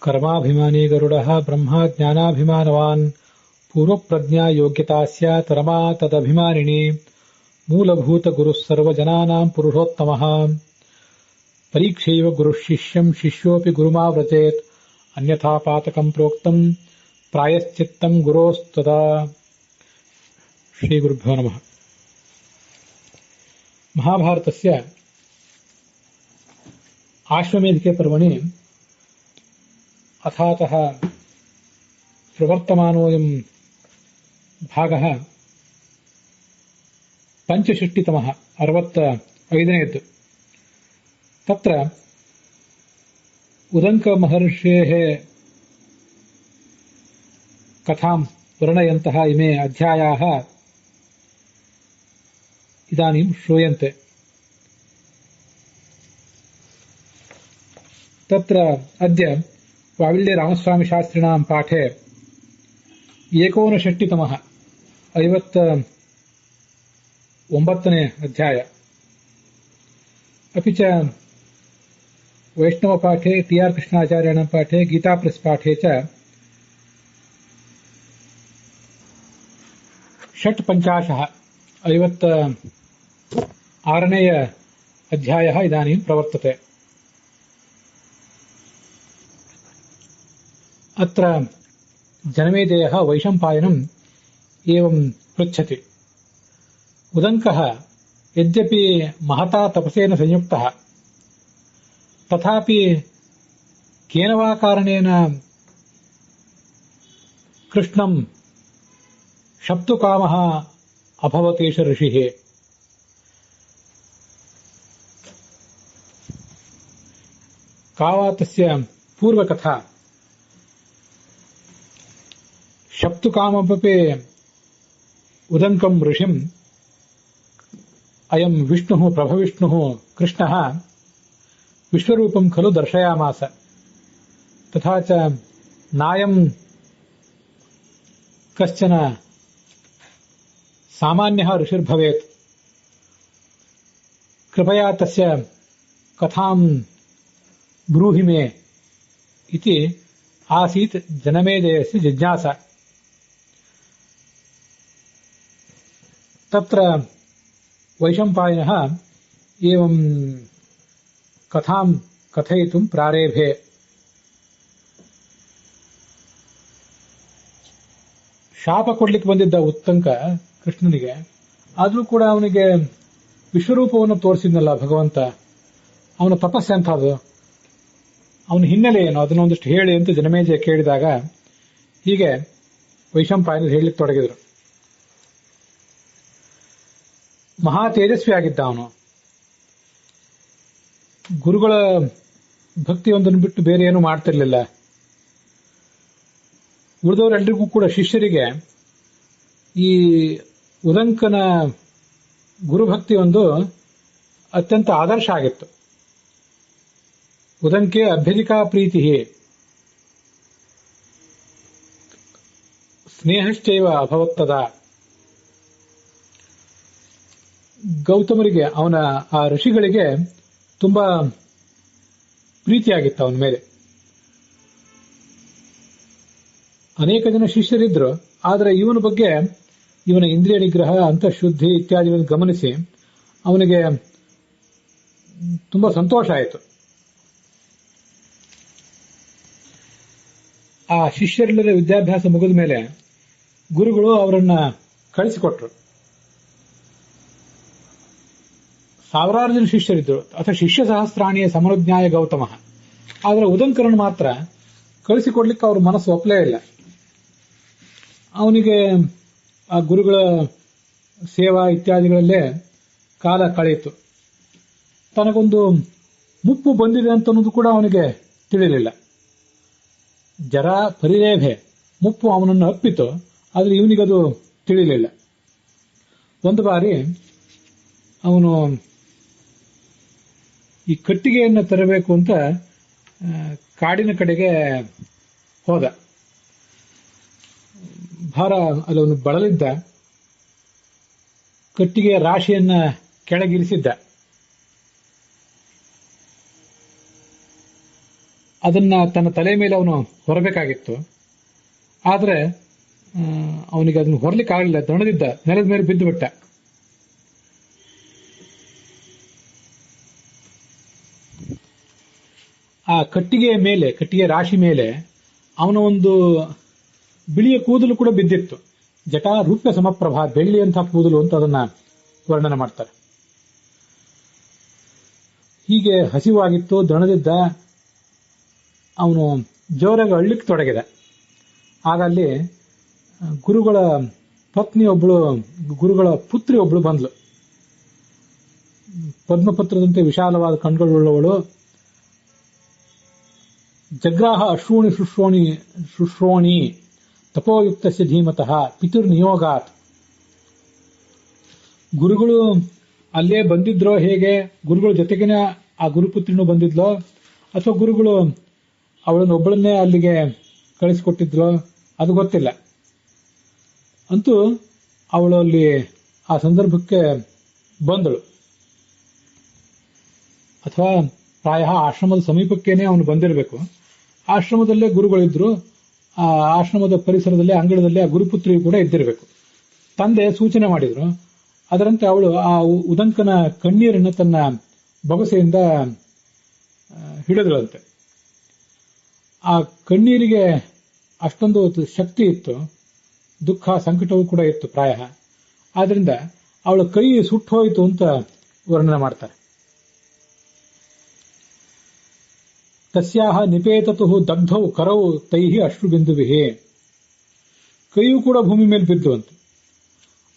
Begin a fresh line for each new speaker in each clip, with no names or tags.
कर्माभिमानी गरुडः ब्रह्मा ज्ञानाभिमानवान् पूर्वप्रज्ञा योग्यता स्यात् रमा तदभिमानिनी मूलभूतगुरुः सर्वजनानां पुरुषोत्तमः परीक्षैव गुरुः शिष्यं शिष्योऽपि गुरुमाव्रजेत् अन्यथा पातकं प्रोक्तं प्रायश्चित्तं गुरोस्तदा। श्रीगुरुभ्यो नमः। महाभारतस्य आश्वमेधिके पर्वणि अथातः प्रवर्तमानोऽयं भागः पञ्चषष्टितमः 65नेयद्। तत्र उदङ्कमहर्षेः कथां वर्णयन्तः इमे अध्यायाः इदानीं श्रूयन्ते। तत्र अद्य वाविल्ये रामस्वामिशास्त्रिणां पाठे 59तमः 59ने अध्याय, अपि च वैष्णवपाठे टी.आर्. कृष्णाचार्याणां पाठे गीताप्रेस् पाठे च 56 अध्यायः इदानीं प्रवर्तते। अत्र जनमेजयः वैशम्पायनम् एवं पृच्छति। उदङ्कः यद्यपि महता तपसेन संयुक्तः तथापि केन वा कारणेन कृष्णं शप्तुकामः अभवत् एष ऋषिः। का वा तस्य पूर्वकथा। शप्तुकामपि उदङ्कं ऋषिम् अयं विष्णुः प्रभविष्णुः कृष्णः विश्वरूपं खलु दर्शयामास। तथा च नायं कश्चन सामान्यः ऋषिर्भवेत्, कृपया तस्य कथां ब्रूहि मे इति आसीत् जनमेजयस्य जिज्ञासा। तत्र वैशम्पायनः एवं कथां कथयितुं प्रारेभे। ಶಾಪ ಕೊಡ್ಲಿಕ್ಕೆ ಬಂದಿದ್ದ ಉತ್ತಂಕ ಕೃಷ್ಣನಿಗೆ, ಆದರೂ ಕೂಡ ಅವನಿಗೆ ವಿಶ್ವರೂಪವನ್ನು ತೋರಿಸಿದ್ನಲ್ಲ ಭಗವಂತ, ಅವನ ತಪಸ್ಸೆ ಅಂತದ್ದು, ಅವನ ಹಿನ್ನೆಲೆ ಏನು, ಅದನ್ನೊಂದಿಷ್ಟು ಹೇಳಿ ಅಂತ ಜನಮೇಜಯ ಕೇಳಿದಾಗ ಹೀಗೆ ವೈಶಂಪಾಯನರು ಹೇಳಲಿಕ್ಕೆ ತೊಡಗಿದರು. ಮಹಾ ತೇಜಸ್ವಿ ಆಗಿದ್ದ ಅವನು. ಗುರುಗಳ ಭಕ್ತಿಯೊಂದನ್ನು ಬಿಟ್ಟು ಬೇರೆ ಏನೂ ಮಾಡ್ತಿರ್ಲಿಲ್ಲ. ಉಳಿದವರೆಲ್ಲರಿಗೂ ಕೂಡ ಶಿಷ್ಯರಿಗೆ ಈ ಉದಂಕನ ಗುರುಭಕ್ತಿ ಒಂದು ಅತ್ಯಂತ ಆದರ್ಶ ಆಗಿತ್ತು. ಉದಂಕೆ ಅಭ್ಯಧಿಕಾ ಪ್ರೀತಿ ಸ್ನೇಹಶ್ಚೈವ ಅಭವತ್ತದ. ಗೌತಮರಿಗೆ, ಅವನ ಆ ಋಷಿಗಳಿಗೆ ತುಂಬಾ ಪ್ರೀತಿಯಾಗಿತ್ತು ಅವನ ಮೇಲೆ. ಅನೇಕ ಜನ ಶಿಷ್ಯರಿದ್ರು, ಆದರೆ ಇವನ ಬಗ್ಗೆ, ಇವನ ಇಂದ್ರಿಯ ನಿಗ್ರಹ, ಅಂತಃಶುದ್ಧಿ ಇತ್ಯಾದಿಗಳನ್ನು ಗಮನಿಸಿ ಅವನಿಗೆ ತುಂಬಾ ಸಂತೋಷ ಆಯಿತು. ಆ ಶಿಷ್ಯರೆಲ್ಲರ ವಿದ್ಯಾಭ್ಯಾಸ ಮುಗಿದ ಮೇಲೆ ಗುರುಗಳು ಅವರನ್ನ ಕಳಿಸಿಕೊಟ್ರು. ಸಾವಿರಾರು ಜನ ಶಿಷ್ಯರಿದ್ರು. ಅಥ ಶಿಷ್ಯ ಸಹಸ್ರಾಣಿಯ ಸಮನುಜ್ಞಾಯ ಗೌತಮ. ಆದರೆ ಉದಂಕರನ್ನು ಮಾತ್ರ ಕಳಿಸಿಕೊಡ್ಲಿಕ್ಕೆ ಅವ್ರ ಮನಸ್ಸು ಒಪ್ಪಲೇ ಇಲ್ಲ. ಅವನಿಗೆ ಆ ಗುರುಗಳ ಸೇವಾ ಇತ್ಯಾದಿಗಳಲ್ಲೇ ಕಾಲ ಕಳೆಯಿತು. ತನಗೊಂದು ಮುಪ್ಪು ಬಂದಿದೆ ಅಂತ ಅನ್ನೋದು ಕೂಡ ಅವನಿಗೆ ತಿಳಿಲಿಲ್ಲ. ಜರ ಪರಿರೇಭೆ, ಮುಪ್ಪು ಅವನನ್ನು ಅಪ್ಪಿತು, ಆದರೆ ಇವನಿಗದು ತಿಳಿಲಿಲ್ಲ. ಒಂದು ಬಾರಿ ಅವನು ಈ ಕಟ್ಟಿಗೆಯನ್ನು ತರಬೇಕು ಅಂತ ಕಾಡಿನ ಕಡೆಗೆ ಹೋದ. ಭಾರ ಅದನ್ನು ಬಳಲಿದ್ದ. ಕಟ್ಟಿಗೆಯ ರಾಶಿಯನ್ನ ಕೆಳಗಿರಿಸಿದ್ದ. ಅದನ್ನ ತನ್ನ ತಲೆ ಮೇಲೆ ಅವನು ಹೊರಬೇಕಾಗಿತ್ತು. ಆದರೆ ಅವನಿಗೆ ಅದನ್ನು ಹೊರಲಿಕ್ಕೆ ಆಗಲಿಲ್ಲ. ದಣದಿದ್ದ, ನೆಲದ ಮೇಲೆ ಬಿದ್ದು ಬಿಟ್ಟ. ಆ ಕಟ್ಟಿಗೆ ರಾಶಿ ಮೇಲೆ ಅವನ ಒಂದು ಬಿಳಿಯ ಕೂದಲು ಕೂಡ ಬಿದ್ದಿತ್ತು. ಜಟಾ ರೂಪ್ಯ ಸಮಪ್ರಭಾ, ಬೆಳ್ಳಿಯಂತಹ ಕೂದಲು ಅಂತ ಅದನ್ನ ವರ್ಣನೆ ಮಾಡ್ತಾರೆ. ಹೀಗೆ ಹಸಿವಾಗಿತ್ತು, ದಣದಿದ್ದ. ಅವನು ಜೋರಾಗಿ ಅಳ್ಳಿಕ್ಕೆ ತೊಡಗಿದೆ. ಆಗ ಅಲ್ಲಿ ಗುರುಗಳ ಪುತ್ರಿ ಒಬ್ಳು ಬಂದ್ಲು. ಪದ್ಮಪತ್ರದಂತೆ ವಿಶಾಲವಾದ ಕಣ್ಗಳುಳ್ಳವಳು. ಜಗ್ರಾಹ ಅಶ್ರೂಣಿ ಶುಶ್ರೋಣಿ ತಪೋಯುಕ್ತಸ್ಯ ಧೀಮತಃ ಪಿತುರ್ ನಿಯೋಗಾತ್. ಗುರುಗಳು ಅಲ್ಲೇ ಬಂದಿದ್ರೋ, ಹೇಗೆ ಗುರುಗಳ ಜೊತೆಗೇನೆ ಆ ಗುರುಪುತ್ರಿನೂ ಬಂದಿದ್ಲೋ, ಅಥವಾ ಗುರುಗಳು ಅವಳನ್ನು ಒಬ್ಬಳನ್ನೇ ಅಲ್ಲಿಗೆ ಕಳಿಸಿಕೊಟ್ಟಿದ್ರೋ ಅದು ಗೊತ್ತಿಲ್ಲ. ಅಂತೂ ಅವಳು ಅಲ್ಲಿ ಆ ಸಂದರ್ಭಕ್ಕೆ ಬಂದಳು. ಅಥವಾ ಪ್ರಾಯ ಆಶ್ರಮದ ಸಮೀಪಕ್ಕೇನೆ ಅವನು ಬಂದಿರಬೇಕು. ಆಶ್ರಮದಲ್ಲೇ ಗುರುಗಳಿದ್ರು. ಆ ಆಶ್ರಮದ ಪರಿಸರದಲ್ಲಿ, ಅಂಗಳದಲ್ಲಿ ಆ ಗುರುಪುತ್ರಿಯು ಕೂಡ ಇದ್ದಿರಬೇಕು. ತಂದೆ ಸೂಚನೆ ಮಾಡಿದ್ರು. ಅದರಂತೆ ಅವಳು ಆ ಉದಂಕನ ಕಣ್ಣೀರನ್ನು ತನ್ನ ಬೊಗಸೆಯಿಂದ ಹಿಡಿದಳಂತೆ. ಆ ಕಣ್ಣೀರಿಗೆ ಅಷ್ಟೊಂದು ಶಕ್ತಿ ಇತ್ತು, ದುಃಖ ಸಂಕಟವೂ ಕೂಡ ಇತ್ತು ಪ್ರಾಯ. ಆದ್ರಿಂದ ಅವಳ ಕೈ ಸುಟ್ಟು ಹೋಯಿತು ಅಂತ ವರ್ಣನೆ ಮಾಡ್ತಾರೆ. ತಸ್ಯಾಹ ನಿಪೇತತು ದಗ್ಧೌ ಕರೌ ತೈಹಿ ಅಶ್ರುಬಿಂದುವಿಹಿ. ಕೈಯೂ ಕೂಡ ಭೂಮಿ ಮೇಲೆ ಬಿದ್ದು ಅಂತ.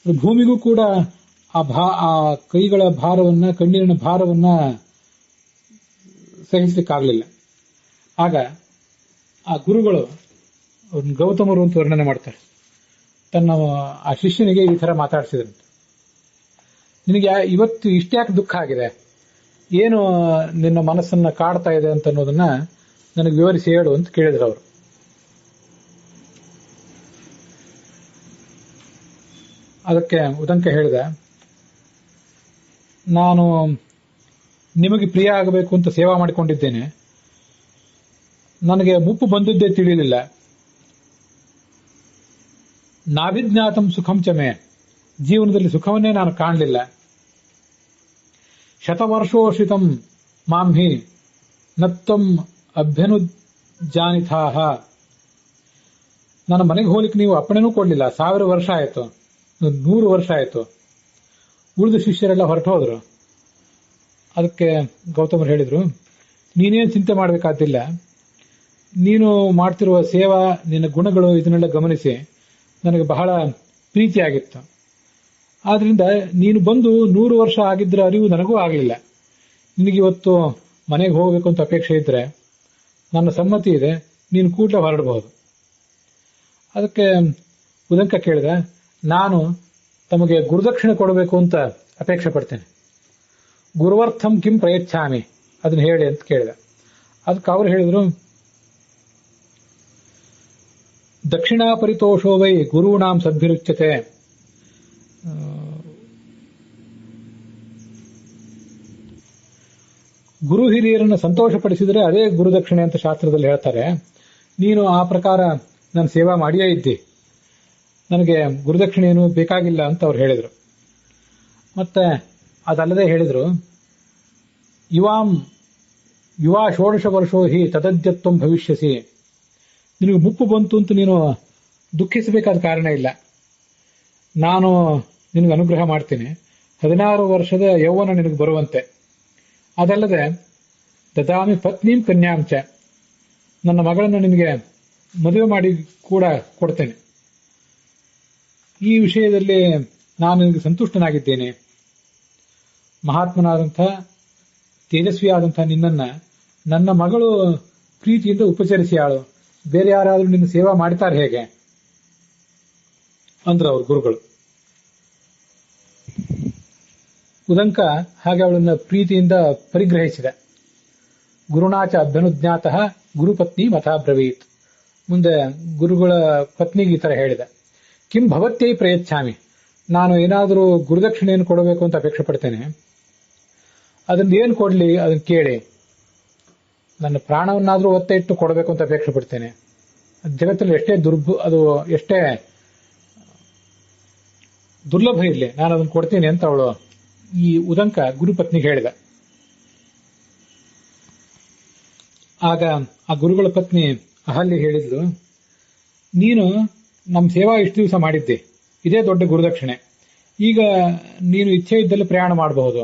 ಭೂಮಿಗೂ ಕೂಡ ಆ ಕೈಗಳ ಭಾರವನ್ನ, ಕಣ್ಣೀರಿನ ಭಾರವನ್ನ ಸಹಿಸಲಿಕ್ಕಾಗಲಿಲ್ಲ. ಆಗ ಆ ಗುರುಗಳು ಗೌತಮರು ಅಂತ ವರ್ಣನೆ ಮಾಡ್ತಾರೆ. ತನ್ನ ಆ ಶಿಷ್ಯನಿಗೆ ಈ ತರ ಮಾತಾಡಿಸಿದ್ರಂತೆ. ನಿನಗೆ ಇವತ್ತು ಇಷ್ಟ್ಯಾಕೆ ದುಃಖ ಆಗಿದೆ, ಏನು ನಿನ್ನ ಮನಸ್ಸನ್ನ ಕಾಡ್ತಾ ಇದೆ ಅಂತ ಅನ್ನೋದನ್ನ ನನಗೆ ವಿವರಿಸಿ ಹೇಳು ಅಂತ ಕೇಳಿದ್ರು ಅವರು. ಅದಕ್ಕೆ ಉದಂಕ ಹೇಳಿದ, ನಾನು ನಿಮಗೆ ಪ್ರಿಯ ಆಗಬೇಕು ಅಂತ ಸೇವಾ ಮಾಡಿಕೊಂಡಿದ್ದೇನೆ. ನನಗೆ ಮುಪ್ಪು ಬಂದಿದ್ದೇ ತಿಳಿಯಲಿಲ್ಲ. ನಾಭಿಜ್ಞಾತಂ ಸುಖಂ ಚಮೆ, ಜೀವನದಲ್ಲಿ ಸುಖವನ್ನೇ ನಾನು ಕಾಣಲಿಲ್ಲ. ಶತವರ್ಷೋಷಿತಂ ಮಾಂಹಿ ನತ್ತಂ ಅಭ್ಯನುಜಾನಿಥಾಹ. ನನ್ನ ಮನೆಗೆ ಹೋಗ್ಲಿಕ್ಕೆ ನೀವು ಅಪ್ಪಣೆನೂ ಕೊಡಲಿಲ್ಲ. 1000 ವರ್ಷ ಆಯಿತು, 100 ವರ್ಷ ಆಯಿತು. ಉಳಿದ ಶಿಷ್ಯರೆಲ್ಲ ಹೊರಟು ಹೋದ್ರು. ಅದಕ್ಕೆ ಗೌತಮರು ಹೇಳಿದ್ರು, ನೀನೇನು ಚಿಂತೆ ಮಾಡಬೇಕಾದಿಲ್ಲ. ನೀನು ಮಾಡ್ತಿರುವ ಸೇವಾ, ನಿನ್ನ ಗುಣಗಳು ಇದನ್ನೆಲ್ಲ ಗಮನಿಸಿ ನನಗೆ ಬಹಳ ಪ್ರೀತಿಯಾಗಿತ್ತು. ಆದ್ರಿಂದ ನೀನು ಬಂದು 100 ವರ್ಷ ಆಗಿದ್ರ ಅರಿವು ನನಗೂ ಆಗಲಿಲ್ಲ. ನಿನಗಿವತ್ತು ಮನೆಗೆ ಹೋಗಬೇಕು ಅಂತ ಅಪೇಕ್ಷೆ ಇದ್ರೆ ನನ್ನ ಸಮ್ಮತಿ ಇದೆ, ನೀನು ಕೂಡಲೇ ಹೊರಡಬಹುದು. ಅದಕ್ಕೆ ಉದಂಕ ಕೇಳಿದ, ನಾನು ತಮಗೆ ಗುರುದಕ್ಷಿಣೆ ಕೊಡಬೇಕು ಅಂತ ಅಪೇಕ್ಷೆ ಪಡ್ತೇನೆ. ಗುರುವರ್ಥಂ ಕಿಂ ಪ್ರಯಚ್ಛಾಮಿ, ಅದನ್ನ ಹೇಳಿ ಅಂತ ಕೇಳಿದ. ಅದಕ್ಕೆ ಅವರು ಹೇಳಿದ್ರು, ದಕ್ಷಿಣಾ ಪರಿತೋಷೋ ವೈ ಗುರುಣಾಂ ಸದ್ಭಿರುಚ್ಯತೆ. ಗುರು ಹಿರಿಯರನ್ನು ಸಂತೋಷಪಡಿಸಿದರೆ ಅದೇ ಗುರುದಕ್ಷಿಣೆ ಅಂತ ಶಾಸ್ತ್ರದಲ್ಲಿ ಹೇಳ್ತಾರೆ. ನೀನು ಆ ಪ್ರಕಾರ ನಾನು ಸೇವಾ ಮಾಡಿಯೇ ಇದ್ದಿ, ನನಗೆ ಗುರುದಕ್ಷಿಣೆಯನ್ನು ಬೇಕಾಗಿಲ್ಲ ಅಂತ ಅವ್ರು ಹೇಳಿದರು. ಮತ್ತೆ ಅದಲ್ಲದೆ ಹೇಳಿದರು, ಯುವಾ 16 ವರ್ಷೋ ಹಿ ತದದ್ಯತ್ವಂ ಭವಿಷ್ಯಸಿ. ನಿನಗೆ ಮುಪ್ಪು ಬಂತು ಅಂತ ನೀನು ದುಃಖಿಸಬೇಕಾದ ಕಾರಣ ಇಲ್ಲ. ನಾನು ನಿನಗೆ ಅನುಗ್ರಹ ಮಾಡ್ತೀನಿ. 16 ವರ್ಷದ ಯೌವನ ನಿನಗೆ ಬರುವಂತೆ. ಅದಲ್ಲದೆ ದದಾಮಿ ಪತ್ನೀಂ ಕನ್ಯಾಂಚ, ನನ್ನ ಮಗಳನ್ನು ನಿನಗೆ ಮದುವೆ ಮಾಡಿ ಕೂಡ ಕೊಡ್ತೇನೆ. ಈ ವಿಷಯದಲ್ಲಿ ನಾನು ನಿನಗೆ ಸಂತುಷ್ಟನಾಗಿದ್ದೇನೆ. ಮಹಾತ್ಮನಾದಂಥ ತೇಜಸ್ವಿಯಾದಂಥ ನಿನ್ನನ್ನ ನನ್ನ ಮಗಳು ಪ್ರೀತಿಯಿಂದ ಉಪಚರಿಸಿಯಾಳು. ಬೇರೆ ಯಾರಾದರೂ ನಿನ್ನ ಸೇವಾ ಮಾಡ್ತಾರೆ ಹೇಗೆ ಅಂದ್ರು ಅವರು ಗುರುಗಳು. ಉದಂಕ ಹಾಗೆ ಅವಳನ್ನ ಪ್ರೀತಿಯಿಂದ ಪರಿಗ್ರಹಿಸಿದ. ಗುರುನಾಚ ಅಭ್ಯನುಜ್ಞಾತಃ ಗುರುಪತ್ನಿ ಮಥಾ ಬ್ರವೀತ್. ಮುಂದೆ ಗುರುಗಳ ಪತ್ನಿಗೆ ಈ ತರ ಹೇಳಿದ, ಕಿಂ ಭವತ್ಯೈ ಪ್ರಯಚ್ಛಾಮಿ. ನಾನು ಏನಾದರೂ ಗುರುದಕ್ಷಿಣೆಯನ್ನು ಕೊಡಬೇಕು ಅಂತ ಅಪೇಕ್ಷೆ ಪಡ್ತೇನೆ. ಅದನ್ನ ಏನು ಕೊಡ್ಲಿ ಅದನ್ನ ಕೇಳಿ. ನನ್ನ ಪ್ರಾಣವನ್ನಾದ್ರೂ ಒತ್ತೆ ಇಟ್ಟು ಕೊಡಬೇಕು ಅಂತ ಅಪೇಕ್ಷೆ ಪಡ್ತೇನೆ. ಜಗತ್ತಲ್ಲಿ ಎಷ್ಟೇ ದುರ್ಲಭ ಇರಲಿ, ನಾನು ಅದನ್ನು ಕೊಡ್ತೀನಿ ಅಂತ ಅವಳು ಈ ಉದಂಕ ಗುರುಪತ್ನಿಗೆ ಹೇಳಿದ. ಆಗ ಆ ಗುರುಗಳ ಪತ್ನಿ ಅಹಲ್ಯ ಹೇಳಿದ್ಲು, ನೀನು ನಮ್ಮ ಸೇವಾ ಇಷ್ಟು ದಿವಸ ಮಾಡಿದ್ದೆ, ಇದೇ ದೊಡ್ಡ ಗುರುದಕ್ಷಿಣೆ. ಈಗ ನೀನು ಇಚ್ಛೆ ಇದ್ದಲ್ಲಿ ಪ್ರಯಾಣ ಮಾಡಬಹುದು.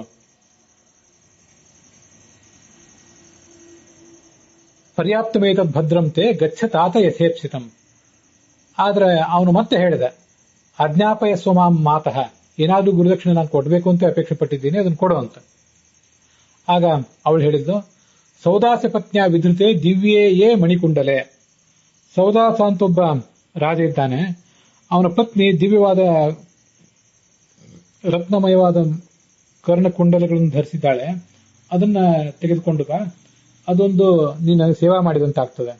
ಪರ್ಯಾಪ್ತಮೇತದ್ ಭದ್ರಂತೆ ಗಚ್ಚ ತಾತ ಯಥೇಪ್ಸಿತಂ. ಆದ್ರೆ ಅವನು ಮತ್ತೆ ಹೇಳಿದ, ಅಜ್ಞಾಪಯ ಸ್ವಮಾಂ ಮಾತಃ, ಏನಾದ್ರೂ ಗುರುದಕ್ಷಿಣೆ ನಾನು ಕೊಡಬೇಕು ಅಂತ ಅಪೇಕ್ಷೆ ಪಟ್ಟಿದ್ದೀನಿ, ಅದನ್ನು ಕೊಡು ಅಂತ. ಆಗ ಅವಳು ಹೇಳಿದ್ದು, ಸೌದಾಸ ಪತ್ನಿಯ ವಿಧೃತೆ ದಿವ್ಯೇ ಮಣಿಕುಂಡಲೆ. ಸೌದಾಸ ಅಂತ ಒಬ್ಬ ರಾಜ ಇದ್ದಾನೆ, ಅವನ ಪತ್ನಿ ದಿವ್ಯವಾದ ರತ್ನಮಯವಾದ ಕರ್ಣಕುಂಡಲಗಳನ್ನು ಧರಿಸಿದ್ದಾಳೆ, ಅದನ್ನ ತೆಗೆದುಕೊಂಡು ಬಾ, ಅದೊಂದು ನೀನು ಸೇವಾ ಮಾಡಿದಂತಾಗ್ತದೆ.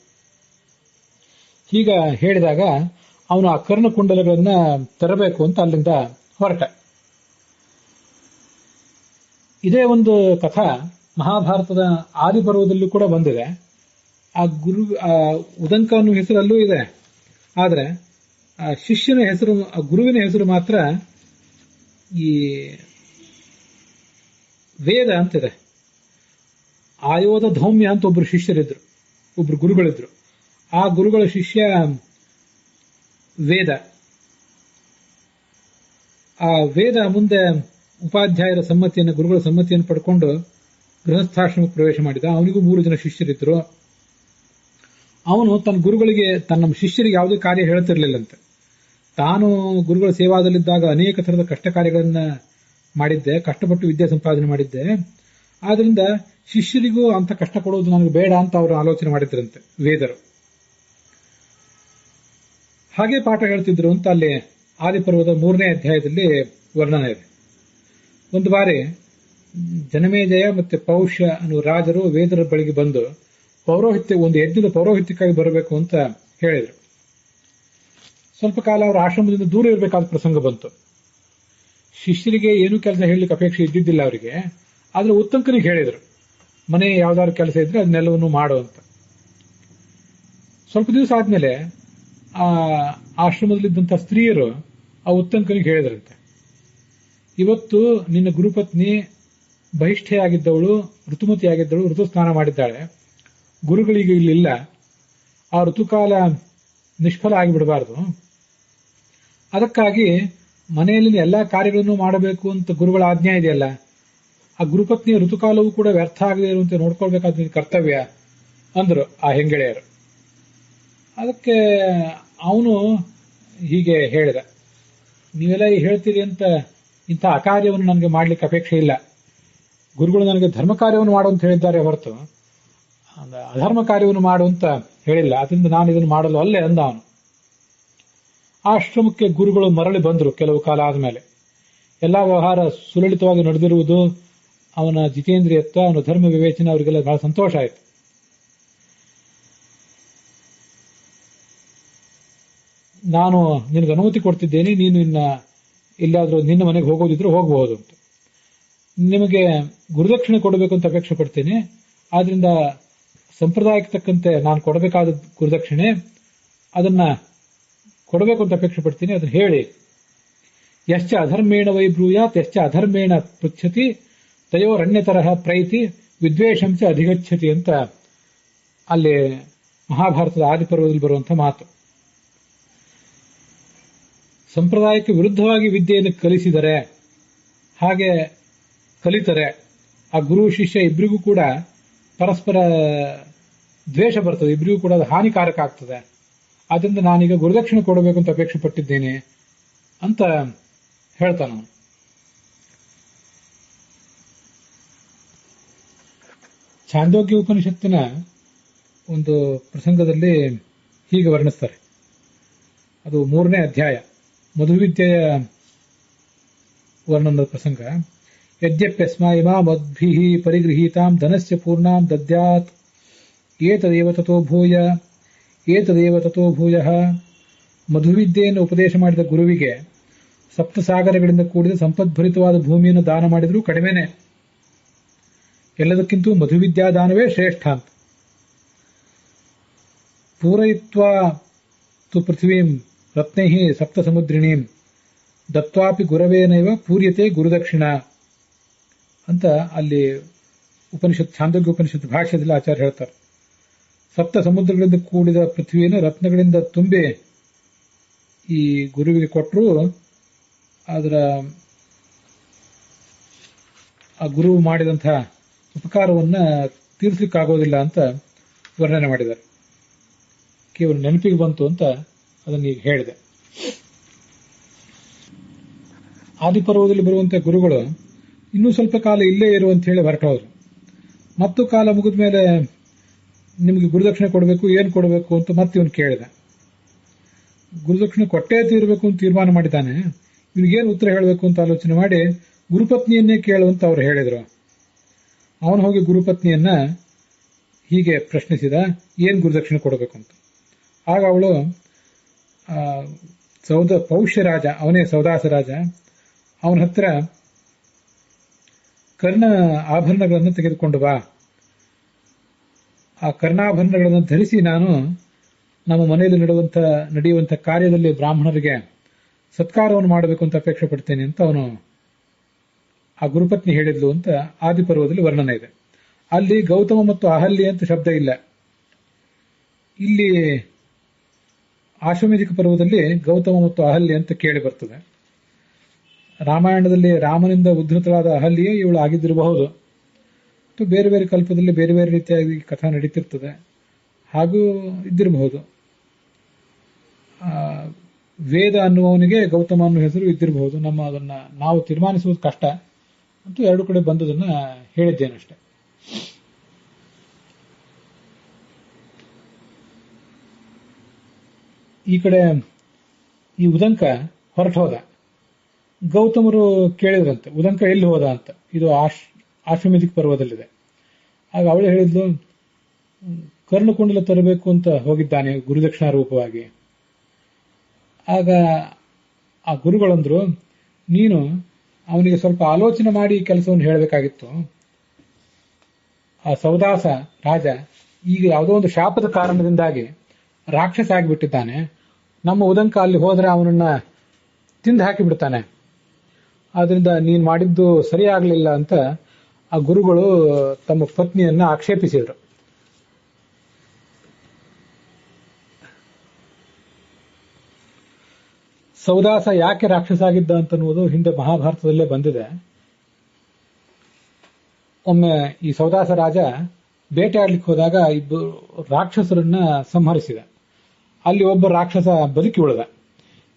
ಹೀಗ ಹೇಳಿದಾಗ ಅವನು ಆ ಕರ್ಣಕುಂಡಲಗಳನ್ನ ತರಬೇಕು ಅಂತ ಅಲ್ಲಿಂದ ಹೊರಟ. ಇದೇ ಒಂದು ಕಥಾ ಮಹಾಭಾರತದ ಆದಿಪರ್ವದಲ್ಲೂ ಕೂಡ ಬಂದಿದೆ. ಆ ಉದಂಕ ಅನ್ನೋ ಹೆಸರಲ್ಲೂ ಇದೆ. ಆದ್ರೆ ಆ ಶಿಷ್ಯನ ಹೆಸರು, ಆ ಗುರುವಿನ ಹೆಸರು ಮಾತ್ರ ಈ ವೇದ ಅಂತಿದೆ. ಆಯೋಧ ಧೌಮ್ಯ ಅಂತ ಒಬ್ರು ಶಿಷ್ಯರಿದ್ರು, ಒಬ್ರು ಗುರುಗಳಿದ್ರು. ಆ ಗುರುಗಳ ಶಿಷ್ಯ ವೇದ. ಆ ವೇದ ಮುಂದೆ ಉಪಾಧ್ಯಾಯರ ಸಮ್ಮತಿಯನ್ನು, ಗುರುಗಳ ಸಮ್ಮತಿಯನ್ನು ಪಡ್ಕೊಂಡು ಗೃಹಸ್ಥಾಶ್ರಮಕ್ಕೆ ಪ್ರವೇಶ ಮಾಡಿದ. ಅವನಿಗೂ 3 ಜನ ಶಿಷ್ಯರಿದ್ರು. ಅವನು ತನ್ನ ಗುರುಗಳಿಗೆ, ತನ್ನ ಶಿಷ್ಯರಿಗೆ ಯಾವುದೇ ಕಾರ್ಯ ಹೇಳ್ತಿರ್ಲಿಲ್ಲಂತೆ. ತಾನು ಗುರುಗಳ ಸೇವಾದಲ್ಲಿದ್ದಾಗ ಅನೇಕ ಥರದ ಕಷ್ಟ ಕಾರ್ಯಗಳನ್ನ ಮಾಡಿದ್ದೆ, ಕಷ್ಟಪಟ್ಟು ವಿದ್ಯೆ ಸಂಪಾದನೆ ಮಾಡಿದ್ದೆ. ಆದ್ರಿಂದ ಶಿಷ್ಯರಿಗೂ ಅಂತ ಕಷ್ಟ ಕೊಡೋದು ನನಗೆ ಬೇಡ ಅಂತ ಅವರು ಆಲೋಚನೆ ಮಾಡಿದ್ರಂತೆ ವೇದರು. ಹಾಗೆ ಪಾಠ ಹೇಳ್ತಿದ್ರು ಅಂತ ಅಲ್ಲಿ ಆದಿಪರ್ವದ 3ನೇ ಅಧ್ಯಾಯದಲ್ಲಿ ವರ್ಣನೆ ಇದೆ. ಒಂದು ಬಾರಿ ಜನಮೇಜಯ ಮತ್ತೆ ಪೌಷ್ಯ ಅನ್ನೋ ರಾಜರು ವೇದರ ಬಳಿಗೆ ಬಂದು ಒಂದು ಯಜ್ಞದ ಪೌರೋಹಿತ್ಯಕ್ಕಾಗಿ ಬರಬೇಕು ಅಂತ ಹೇಳಿದ್ರು. ಸ್ವಲ್ಪ ಕಾಲ ಅವರ ಆಶ್ರಮದಿಂದ ದೂರ ಇರಬೇಕಾದ ಪ್ರಸಂಗ ಬಂತು. ಶಿಷ್ಯರಿಗೆ ಏನೂ ಕೆಲಸ ಹೇಳಲಿಕ್ಕೆ ಅಪೇಕ್ಷೆ ಇದ್ದಿದ್ದಿಲ್ಲ ಅವರಿಗೆ. ಆದ್ರೆ ಉತ್ತಂಕನಿಗೆ ಹೇಳಿದ್ರು, ಮನೆ ಯಾವ್ದಾದ್ರು ಕೆಲಸ ಇದ್ರೆ ಅದನ್ನೆಲ್ಲವನ್ನು ಮಾಡು ಅಂತ. ಸ್ವಲ್ಪ ದಿವಸ ಆದ್ಮೇಲೆ ಆ ಆಶ್ರಮದಲ್ಲಿದ್ದಂಥ ಸ್ತ್ರೀಯರು ಆ ಉತ್ತಂಕನಿಗೆ ಹೇಳಿದ್ರಂತೆ, ಇವತ್ತು ನಿನ್ನ ಗುರುಪತ್ನಿ ಬಹಿಷ್ಠೆಯಾಗಿದ್ದವಳು, ಋತುಮತಿಯಾಗಿದ್ದವಳು, ಋತುಸ್ನಾನ ಮಾಡಿದ್ದಾಳೆ. ಗುರುಗಳಿಗೆ ಇಲ್ಲಿಲ್ಲ, ಆ ಋತುಕಾಲ ನಿಷ್ಫಲ ಆಗಿಬಿಡಬಾರದು. ಅದಕ್ಕಾಗಿ ಮನೆಯಲ್ಲಿನ ಎಲ್ಲಾ ಕಾರ್ಯಗಳನ್ನು ಮಾಡಬೇಕು ಅಂತ ಗುರುಗಳ ಆಜ್ಞೆ ಇದೆಯಲ್ಲ, ಆ ಗುರುಪತ್ನಿಯ ಋತುಕಾಲವೂ ಕೂಡ ವ್ಯರ್ಥ ಆಗದೆ ಇರುವಂತೆ ನೋಡ್ಕೊಳ್ಬೇಕಾದ ಕರ್ತವ್ಯ ಅಂದ್ರು ಆ ಹೆಂಗೆಳೆಯರು. ಅದಕ್ಕೆ ಅವನು ಹೀಗೆ ಹೇಳಿದ, ನೀವೆಲ್ಲ ಹೇಳ್ತೀರಿ ಅಂತ ಇಂಥ ಅಕಾರ್ಯವನ್ನು ನನಗೆ ಮಾಡ್ಲಿಕ್ಕೆ ಅಪೇಕ್ಷೆ ಇಲ್ಲ. ಗುರುಗಳು ನನಗೆ ಧರ್ಮ ಕಾರ್ಯವನ್ನು ಮಾಡು ಅಂತ ಹೇಳಿದ್ದಾರೆ ಹೊರತು ಅಧರ್ಮ ಕಾರ್ಯವನ್ನು ಮಾಡು ಅಂತ ಹೇಳಿಲ್ಲ. ಅದರಿಂದ ನಾನು ಇದನ್ನು ಮಾಡಲು ಅಲ್ಲೇ ಅಂದ ಅವನು. ಆಶ್ರಮಕ್ಕೆ ಗುರುಗಳು ಮರಳಿ ಬಂದರು. ಕೆಲವು ಕಾಲ ಆದ್ಮೇಲೆ ಎಲ್ಲಾ ವ್ಯವಹಾರ ಸುಲಲಿತವಾಗಿ ನಡೆದಿರುವುದು, ಅವನ ಜಿತೇಂದ್ರಿಯತ್ವ, ಅವನ ಧರ್ಮ ವಿವೇಚನೆ ಅವರಿಗೆಲ್ಲ ಬಹಳ ಸಂತೋಷ ಆಯಿತು. ನಾನು ನಿನಗೆ ಅನುಮತಿ ಕೊಡ್ತಿದ್ದೇನೆ, ನೀನು ಇಲ್ಲಾದ್ರೂ ನಿನ್ನ ಮನೆಗೆ ಹೋಗೋದಿದ್ರು ಹೋಗಬಹುದು ಅಂತ. ನಿಮಗೆ ಗುರುದಕ್ಷಿಣೆ ಕೊಡಬೇಕು ಅಂತ ಅಪೇಕ್ಷೆ ಪಡ್ತೇನೆ. ಆದ್ರಿಂದ ಸಂಪ್ರದಾಯಕ್ಕೆ ತಕ್ಕಂತೆ ನಾನು ಕೊಡಬೇಕಾದ ಗುರುದಕ್ಷಿಣೆ ಅದನ್ನ ಕೊಡಬೇಕು ಅಂತ ಅಪೇಕ್ಷೆ ಪಡ್ತೀನಿ, ಅದನ್ನ ಹೇಳಿ. ಯಶ್ಚ ಅಧರ್ಮೇಣ ವೈಬ್ರೂಯಾತ್ ಯಶ್ಚ ಅಧರ್ಮೇಣ ಪೃಚ್ಛತಿ ತಯೋರಣ್ಯತರಹ ಪ್ರೈತಿ ವಿದ್ವೇಷಂಚ ಅಧಿಗಚ್ಚತಿ ಅಂತ ಅಲ್ಲಿ ಮಹಾಭಾರತದ ಆದಿಪರ್ವದಲ್ಲಿ ಬರುವಂತಹ ಮಾತು. ಸಂಪ್ರದಾಯಕ್ಕೆ ವಿರುದ್ಧವಾಗಿ ವಿದ್ಯೆಯನ್ನು ಕಲಿಸಿದರೆ, ಹಾಗೆ ಕಲಿತರೆ ಆ ಗುರು ಶಿಷ್ಯ ಇಬ್ಬರಿಗೂ ಕೂಡ ಪರಸ್ಪರ ದ್ವೇಷ ಬರ್ತದೆ, ಇಬ್ಬರಿಗೂ ಕೂಡ ಅದು ಹಾನಿಕಾರಕ ಆಗ್ತದೆ. ಆದ್ರಿಂದ ನಾನೀಗ ಗುರುದಕ್ಷಿಣೆ ಕೊಡಬೇಕು ಅಂತ ಅಪೇಕ್ಷೆ ಪಟ್ಟಿದ್ದೇನೆ ಅಂತ ಹೇಳ್ತಾನ. ಛಾಂದೋಗ್ಯ ಉಪನಿಷತ್ತಿನ ಒಂದು ಪ್ರಸಂಗದಲ್ಲಿ ಹೀಗೆ ವರ್ಣಿಸ್ತಾರೆ. ಅದು 3ನೇ ಅಧ್ಯಾಯ, ಮಧುವಿದ್ಯೆಯ ವರ್ಣನದ ಪ್ರಸಂಗ. ಯದ್ಯಪ್ಯಸ್ಮಾ ಇಮಾ ಮದ್ಭಿಃ ಪರಿಗೃಹೀತಾಂ ಧನಸ್ಯ ಪೂರ್ಣಾಂ ದದ್ಯಾತ್ ಏತದೇವ ತತೋ ಭೂಯಃ. ಮಧುವಿದ್ಯೆಯನ್ನು ಉಪದೇಶ ಮಾಡಿದ ಗುರುವಿಗೆ ಸಪ್ತಸಾಗರಗಳಿಂದ ಕೂಡಿದ ಸಂಪದ್ಭರಿತವಾದ ಭೂಮಿಯನ್ನು ದಾನ ಮಾಡಿದರೂ ಕಡಿಮೆನೆ. ಎಲ್ಲದಕ್ಕಿಂತೂ ಮಧುವಿದ್ಯಾ ದಾನವೇ ಶ್ರೇಷ್ಠ ಅಂತ. ಪೂರಯಿತ್ವಾ ತು ಪೃಥ್ವೀಂ ರತ್ನೈಃ ಸಪ್ತ ಸಮುದ್ರಿಣೀಂ ದತ್ವಾಪಿ ಗುರವೇನೈವ ಪೂರ್ಯತೆ ಗುರುದಕ್ಷಿಣ ಅಂತ ಅಲ್ಲಿ ಉಪನಿಷತ್ ಛಾಂದೋಗ್ಯ ಉಪನಿಷತ್ ಭಾಷ್ಯದಲ್ಲಿ ಆಚಾರ್ಯ ಹೇಳ್ತಾರೆ. ಸಪ್ತ ಸಮುದ್ರಗಳಿಂದ ಕೂಡಿದ ಪೃಥ್ವಿಯನ್ನು ರತ್ನಗಳಿಂದ ತುಂಬಿ ಈ ಗುರುವಿಗೆ ಕೊಟ್ಟರು ಅದರ ಆ ಗುರು ಮಾಡಿದಂತಹ ಉಪಕಾರವನ್ನ ತೀರಿಸಲಿಕ್ಕಾಗೋದಿಲ್ಲ ಅಂತ ವರ್ಣನೆ ಮಾಡಿದ್ದಾರೆ. ಕೇವಲ ನೆನಪಿಗೆ ಬಂತು ಅಂತ ಅದನ್ನ ಈಗ ಹೇಳಿದೆ. ಆದಿಪರ್ವದಲ್ಲಿ ಬರುವಂತಹ ಗುರುಗಳು ಇನ್ನೂ ಸ್ವಲ್ಪ ಕಾಲ ಇಲ್ಲೇ ಇರು ಅಂತ ಹೇಳಿ ಹೊರಟೋದ್ರು. ಮತ್ತು ಕಾಲ ಮುಗಿದ ಮೇಲೆ ನಿಮಗೆ ಗುರುದಕ್ಷಿಣೆ ಕೊಡಬೇಕು, ಏನು ಕೊಡಬೇಕು ಅಂತ ಮತ್ತೆ ಇವನು ಕೇಳಿದ. ಗುರುದಕ್ಷಿಣೆ ಕೊಟ್ಟೇ ತೀರಬೇಕು ಅಂತ ತೀರ್ಮಾನ ಮಾಡಿದ್ದಾನೆ. ಇವನಿಗೇನು ಉತ್ತರ ಹೇಳಬೇಕು ಅಂತ ಆಲೋಚನೆ ಮಾಡಿ ಗುರುಪತ್ನಿಯನ್ನೇ ಕೇಳುವಂತ ಅವ್ರು ಹೇಳಿದ್ರು. ಅವನು ಹೋಗಿ ಗುರುಪತ್ನಿಯನ್ನ ಹೀಗೆ ಪ್ರಶ್ನಿಸಿದ, ಏನ್ ಗುರುದಕ್ಷಿಣೆ ಕೊಡಬೇಕು ಅಂತ. ಆಗ ಅವಳು ಪೌಷ್ಯ ರಾಜ, ಅವನೇ ಸೌದಾಸ ರಾಜ, ಅವನ ಹತ್ರ ಕರ್ಣ ಆಭರಣಗಳನ್ನು ತೆಗೆದುಕೊಂಡು ಬಾ, ಆ ಕರ್ಣಾಭರಣಗಳನ್ನು ಧರಿಸಿ ನಾನು ನಮ್ಮ ಮನೆಯಲ್ಲಿ ನಡೆಯುವಂತ ಕಾರ್ಯದಲ್ಲಿ ಬ್ರಾಹ್ಮಣರಿಗೆ ಸತ್ಕಾರವನ್ನು ಮಾಡಬೇಕು ಅಂತ ಅಪೇಕ್ಷೆ ಪಡ್ತೇನೆ ಅಂತ ಅವನು ಆ ಗುರುಪತ್ನಿ ಹೇಳಿದ್ಲು ಅಂತ ಆದಿಪರ್ವದಲ್ಲಿ ವರ್ಣನೆ ಇದೆ. ಅಲ್ಲಿ ಗೌತಮ ಮತ್ತು ಅಹಲ್ಯ ಅಂತ ಶಬ್ದ ಇಲ್ಲ. ಇಲ್ಲಿ ಆಶ್ವಮೇಧಿಕ ಪರ್ವದಲ್ಲಿ ಗೌತಮ ಮತ್ತು ಅಹಲ್ಯ ಅಂತ ಕೇಳಿ ಬರ್ತದೆ. ರಾಮಾಯಣದಲ್ಲಿ ರಾಮನಿಂದ ಉದ್ಧತಳಾದ ಅಹಲ್ಯೆ ಇವಳು ಆಗಿದ್ದಿರಬಹುದು. ಬೇರೆ ಬೇರೆ ಕಲ್ಪದಲ್ಲಿ ಬೇರೆ ಬೇರೆ ರೀತಿಯಾಗಿ ಕಥಾ ನಡೀತಿರ್ತದೆ, ಹಾಗೂ ಇದ್ದಿರಬಹುದು. ವೇದ ಅನ್ನುವವನಿಗೆ ಗೌತಮ ಅನ್ನೋ ಹೆಸರು ಇದ್ದಿರಬಹುದು. ಅದನ್ನ ನಾವು ತೀರ್ಮಾನಿಸುವುದು ಕಷ್ಟ ಅಂತೂ ಎರಡು ಕಡೆ ಬಂದದನ್ನ ಹೇಳಿದ್ದೇನಷ್ಟೆ. ಈ ಕಡೆ ಈ ಉದಂಕ ಹೊರಟು ಹೋದ. ಗೌತಮರು ಕೇಳಿದ್ರಂತೆ, ಉದಂಕ ಎಲ್ಲಿ ಹೋದ ಅಂತ. ಇದು ಆಶ್ವಮೇಧಿಕ ಪರ್ವದಲ್ಲಿದೆ. ಆಗ ಅವಳು ಹೇಳಿದ್ಲು, ಕರ್ಣಕುಂಡಲ ತರಬೇಕು ಅಂತ ಹೋಗಿದ್ದಾನೆ ಗುರುದಕ್ಷಿಣಾ ರೂಪವಾಗಿ. ಆಗ ಆ ಗುರುಗಳಂದ್ರು, ನೀನು ಅವನಿಗೆ ಸ್ವಲ್ಪ ಆಲೋಚನೆ ಮಾಡಿ ಕೆಲಸವನ್ನು ಹೇಳಬೇಕಾಗಿತ್ತು. ಆ ಸೌದಾಸ ರಾಜ ಈಗ ಯಾವುದೋ ಒಂದು ಶಾಪದ ಕಾರಣದಿಂದಾಗಿ ರಾಕ್ಷಸ ಆಗಿಬಿಟ್ಟಿದ್ದಾನೆ. ನಮ್ಮ ಉದಂಕ ಅಲ್ಲಿ ಹೋದ್ರೆ ಅವನನ್ನ ತಿಂದು ಹಾಕಿಬಿಡ್ತಾನೆ. ಆದ್ರಿಂದ ನೀನ್ ಮಾಡಿದ್ದು ಸರಿಯಾಗಲಿಲ್ಲ ಅಂತ ಆ ಗುರುಗಳು ತಮ್ಮ ಪತ್ನಿಯನ್ನ ಆಕ್ಷೇಪಿಸಿದರು. ಸೌದಾಸ ಯಾಕೆ ರಾಕ್ಷಸ ಆಗಿದ್ದ ಅಂತನ್ನುವುದು ಹಿಂದೆ ಮಹಾಭಾರತದಲ್ಲೇ ಬಂದಿದೆ. ಒಮ್ಮೆ ಈ ಸೌದಾಸ ರಾಜ ಬೇಟೆಯಾಡ್ಲಿಕ್ಕೆ ಹೋದಾಗ ಇಬ್ಬರು ರಾಕ್ಷಸರನ್ನ ಸಂಹರಿಸಿದ. ಅಲ್ಲಿ ಒಬ್ಬ ರಾಕ್ಷಸ ಬದುಕಿ ಉಳಿದ.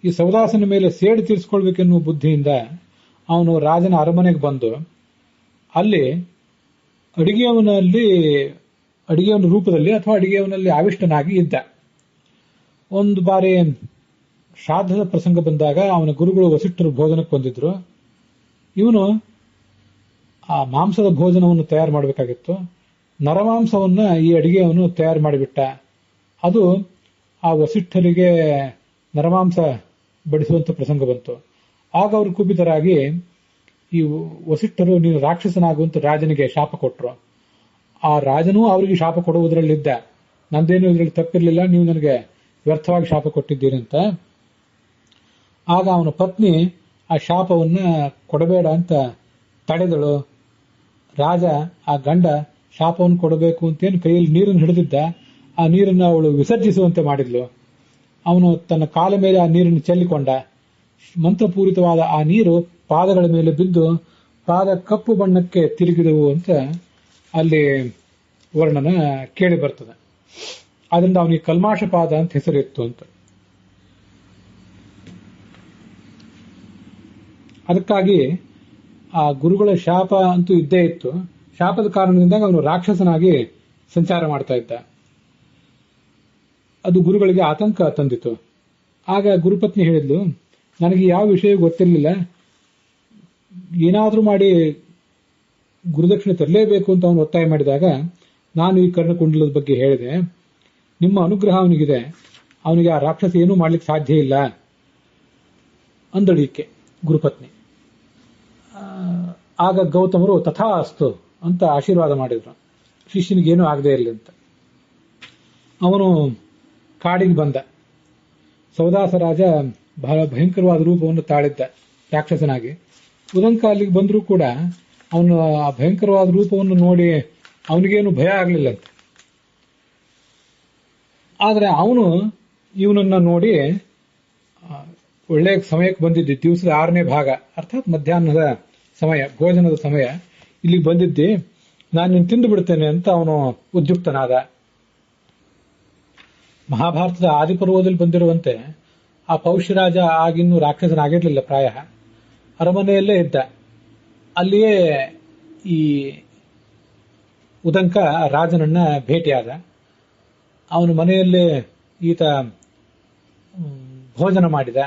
ಈ ಸೌದಾಸನ ಮೇಲೆ ಸೇಡು ತೀರಿಸಿಕೊಳ್ಬೇಕೆನ್ನುವ ಬುದ್ಧಿಯಿಂದ ಅವನು ರಾಜನ ಅರಮನೆಗೆ ಬಂದು ಅಲ್ಲಿ ಅಡಿಗೆಯವನ ರೂಪದಲ್ಲಿ ಅಥವಾ ಅಡಿಗೆಯವನಲ್ಲಿ ಆವಿಷ್ಟನಾಗಿ ಇದ್ದ. ಒಂದು ಬಾರಿ ಶ್ರಾದ್ದದ ಪ್ರಸಂಗ ಬಂದಾಗ ಅವನ ಗುರುಗಳು ವಸಿಷ್ಠರು ಭೋಜನಕ್ಕೆ ಬಂದಿದ್ರು. ಇವನು ಆ ಮಾಂಸದ ಭೋಜನವನ್ನು ತಯಾರು ಮಾಡಬೇಕಾಗಿತ್ತು. ನರಮಾಂಸವನ್ನ ಈ ಅಡಿಗೆಯವನು ತಯಾರು ಮಾಡಿಬಿಟ್ಟ. ಅದು ಆ ವಸಿಷ್ಠರಿಗೆ ನರಮಾಂಸ ಬಡಿಸುವಂತ ಪ್ರಸಂಗ ಬಂತು. ಆಗ ಅವರು ಕುಪಿತರಾಗಿ ಈ ವಸಿಷ್ಠರು ನೀನು ರಾಕ್ಷಸನಾಗುವಂತ ರಾಜನಿಗೆ ಶಾಪ ಕೊಟ್ಟರು. ಆ ರಾಜನೂ ಅವರಿಗೆ ಶಾಪ ಕೊಡುವುದರಲ್ಲಿದ್ದ. ನಂದೇನು ಇದರಲ್ಲಿ ತಪ್ಪಿರಲಿಲ್ಲ, ನೀವು ನನಗೆ ವ್ಯರ್ಥವಾಗಿ ಶಾಪ ಕೊಟ್ಟಿದ್ದೀರಿ ಅಂತ. ಆಗ ಅವನ ಪತ್ನಿ ಆ ಶಾಪವನ್ನ ಕೊಡಬೇಡ ಅಂತ ತಡೆದಳು. ರಾಜ ಆ ಗಂಡ ಶಾಪವನ್ನು ಕೊಡಬೇಕು ಅಂತೇನು ಕೈಯಲ್ಲಿ ನೀರನ್ನು ಹಿಡಿದಿದ್ದ. ಆ ನೀರನ್ನು ಅವಳು ವಿಸರ್ಜಿಸುವಂತೆ ಮಾಡಿದ್ಲು. ಅವನು ತನ್ನ ಕಾಲ ಮೇಲೆ ಆ ನೀರನ್ನು ಚೆಲ್ಲಿಕೊಂಡ. ಮಂತ್ರಪೂರಿತವಾದ ಆ ನೀರು ಪಾದಗಳ ಮೇಲೆ ಬಿದ್ದು ಪಾದ ಕಪ್ಪು ಬಣ್ಣಕ್ಕೆ ತಿರುಗಿದವು ಅಂತ ಅಲ್ಲಿ ವರ್ಣನ ಕೇಳಿ ಬರ್ತದೆ. ಅದರಿಂದ ಅವನಿಗೆ ಕಲ್ಮಾಶ ಪಾದ ಅಂತ ಹೆಸರಿತ್ತು ಅಂತ. ಅದಕ್ಕಾಗಿ ಆ ಗುರುಗಳ ಶಾಪ ಅಂತೂ ಇದ್ದೇ ಇತ್ತು. ಶಾಪದ ಕಾರಣದಿಂದಾಗಿ ಅವನು ರಾಕ್ಷಸನಾಗಿ ಸಂಚಾರ ಮಾಡ್ತಾ ಇದ್ದ. ಅದು ಗುರುಗಳಿಗೆ ಆತಂಕ ತಂದಿತು. ಆಗ ಗುರುಪತ್ನಿ ಹೇಳಿದ್ಲು, ನನಗೆ ಯಾವ ವಿಷಯ ಗೊತ್ತಿರಲಿಲ್ಲ, ಏನಾದ್ರೂ ಮಾಡಿ ಗುರುದಕ್ಷಿಣೆ ತರಲೇಬೇಕು ಅಂತ ಅವನು ಒತ್ತಾಯ ಮಾಡಿದಾಗ ನಾನು ಈ ಕರ್ಣಕುಂಡಲದ ಬಗ್ಗೆ ಹೇಳಿದೆ. ನಿಮ್ಮ ಅನುಗ್ರಹ ಅವನಿಗಿದೆ, ಅವನಿಗೆ ಆ ರಾಕ್ಷಸ ಏನೂ ಮಾಡ್ಲಿಕ್ಕೆ ಸಾಧ್ಯ ಇಲ್ಲ ಅಂದಳಿಕೆ ಗುರುಪತ್ನಿ. ಆಗ ಗೌತಮರು ತಥಾ ಅಸ್ತು ಅಂತ ಆಶೀರ್ವಾದ ಮಾಡಿದ್ರು, ಶಿಷ್ಯನಿಗೇನೂ ಆಗದೆ ಇರಲಿ ಅಂತ. ಅವನು ಕಾಡಿಗೆ ಬಂದ. ಸೌದಾಸ ರಾಜ ಬಹಳ ಭಯಂಕರವಾದ ರೂಪವನ್ನು ತಾಳಿದ್ದ ರಾಕ್ಷಸನಾಗಿ. ಉದಂಕ ಅಲ್ಲಿಗೆ ಬಂದರೂ ಕೂಡ ಅವನು ಆ ಭಯಂಕರವಾದ ರೂಪವನ್ನು ನೋಡಿ ಅವನಿಗೇನು ಭಯ ಆಗಲಿಲ್ಲಂತೆ. ಆದರೆ ಅವನು ಇವನನ್ನ ನೋಡಿ ಒಳ್ಳೆಯ ಸಮಯಕ್ಕೆ ಬಂದಿದ್ದಿ, ದಿವಸದ 6ನೇ ಭಾಗ ಅರ್ಥಾತ್ ಮಧ್ಯಾಹ್ನದ ಸಮಯ, ಭೋಜನದ ಸಮಯ, ಇಲ್ಲಿಗೆ ಬಂದಿದ್ದಿ, ನಾನು ನಿನ್ನ ತಿಂದು ಬಿಡ್ತೇನೆ ಅಂತ ಅವನು ಉದ್ಯುಕ್ತನಾದ. ಮಹಾಭಾರತದ ಆದಿಪರ್ವದಲ್ಲಿ ಬಂದಿರುವಂತೆ ಆ ಪೌಷ್ಯರಾಜ ಆಗಿನ್ನೂ ರಾಕ್ಷಸನಾಗಿರ್ಲಿಲ್ಲ, ಪ್ರಾಯ ಅರಮನೆಯಲ್ಲೇ ಇದ್ದ. ಅಲ್ಲಿಯೇ ಈ ಉದಂಕ ರಾಜನನ್ನ ಭೇಟಿಯಾದ. ಅವನ ಮನೆಯಲ್ಲೇ ಈತ ಭೋಜನ ಮಾಡಿದ.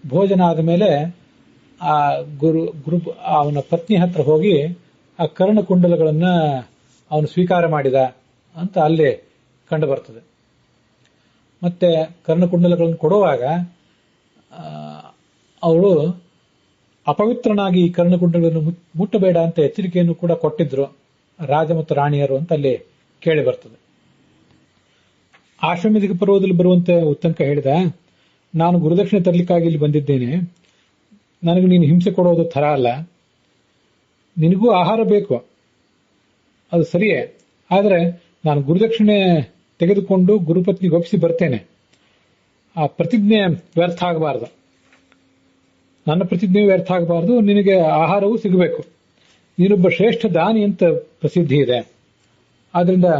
ಭೋಜನ ಆದ ಮೇಲೆ ಆ ಅವನ ಪತ್ನಿ ಹತ್ರ ಹೋಗಿ ಆ ಕರ್ಣಕುಂಡಲಗಳನ್ನ ಅವನು ಸ್ವೀಕಾರ ಮಾಡಿದ ಅಂತ ಅಲ್ಲೇ ಕಂಡು ಬರ್ತದೆ. ಮತ್ತೆ ಕರ್ಣಕುಂಡಲಗಳನ್ನು ಕೊಡುವಾಗ ಅವಳು ಅಪವಿತ್ರನಾಗಿ ಈ ಕರ್ಣಕುಂಡಲಗಳನ್ನು ಮುಟ್ಟಬೇಡ ಅಂತ ಎಚ್ಚರಿಕೆಯನ್ನು ಕೂಡ ಕೊಟ್ಟಿದ್ರು ರಾಜ ಮತ್ತು ರಾಣಿಯರು ಅಂತ ಅಲ್ಲಿ ಕೇಳಿ ಬರ್ತದೆ. ಆಶ್ವಮೇಧಿಕ ಪರ್ವದಲ್ಲಿ ಬರುವಂತೆ ಉತ್ತಂಕ ಹೇಳಿದ, ನಾನು ಗುರುದಕ್ಷಿಣೆ ತರಲಿಕ್ಕಾಗಿ ಇಲ್ಲಿ ಬಂದಿದ್ದೇನೆ, ನನಗೆ ನೀನು ಹಿಂಸೆ ಕೊಡೋದು ಥರ ಅಲ್ಲ, ನಿನಗೂ ಆಹಾರ ಬೇಕು, ಅದು ಸರಿಯೇ, ಆದರೆ ನಾನು ಗುರುದಕ್ಷಿಣೆ ತೆಗೆದುಕೊಂಡು ಗುರುಪತ್ನಿಗೆ ಒಪ್ಪಿಸಿ ಬರ್ತೇನೆ. ಆ ಪ್ರತಿಜ್ಞೆ ವ್ಯರ್ಥ ಆಗಬಾರದು, ನನ್ನ ಪ್ರತಿಜ್ಞೆ ವ್ಯರ್ಥ ಆಗಬಾರದು, ನಿನಗೆ ಆಹಾರವೂ ಸಿಗಬೇಕು. ನೀನೊಬ್ಬ ಶ್ರೇಷ್ಠ ದಾನಿ ಅಂತ ಪ್ರಸಿದ್ಧಿ ಇದೆ, ಆದ್ರಿಂದ